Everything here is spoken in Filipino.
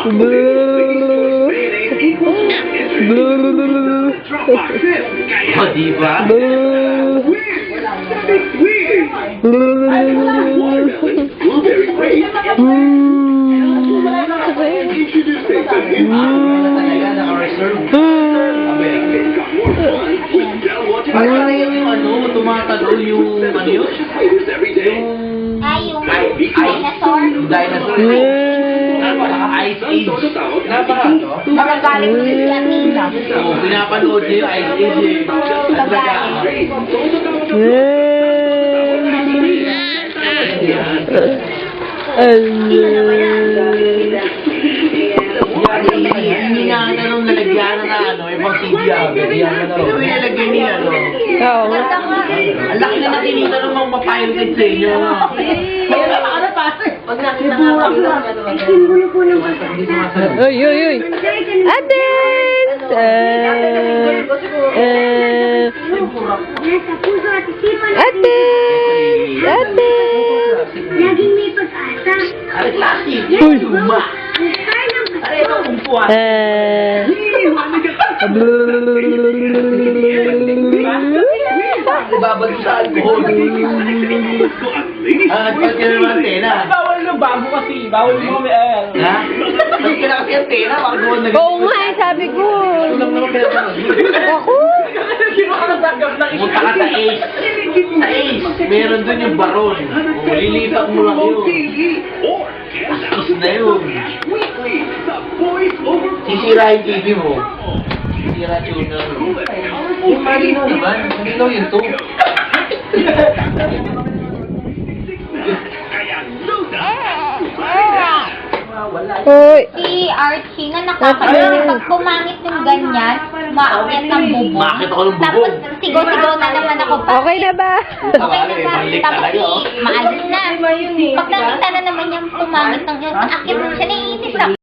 O, diba? Parang yung ano, tumatalo yung ano yun? Ay, yung dinosaur. Dinosaur. Ice Age. Napaka, no? Magagaling mo yung Latina. Oo, pinapanood niyo yung Ice Age eh. Hindi nga tanong nalagyan na ano, ibang CDR. Yung nilagyan niya, no? Oo. Ang laki na natinita ng mga papayagid sa inyo. Kaya na pa. Pag nakita nga ako lang, Simbolo po ng pag-asa. Uy, uy, uy. Atin! Nasa puso at isipan Atin! Atin! laging may pag-asa. Ano klasik? Uy! Luma. Ang star ng Ano ito kumpuan? Ibabad sa alcohol. Nagpag ka naman antena. Bawal na bago kasi. Bawal mo kami Ha? Nagpag ka na kasi antena. Bago na Oo nga eh, sabi ko. Kulang naman pinapanood. Ako? Sino ka nagagap ng Punta ka sa Ace. Sa Ace, meron dun yung baron. Lilipat mo lang yun. Ace na yun. Sisira yung TV mo. Sisira tuner. Yung malinaw naman. Malinaw yun to. Uy. Si Archie na nakakalimutan. Pag pumangit yung ganyan, maakyat ng bubong. Bakit ako ng Tapos bubong? sigaw-sigaw na naman ako. Okay na ba? Okay na ba? Balik Tapos talaga, oh. maalis na. Pag nakita na naman yung pumangit ng yun, aakyat na siya, naiinis ako.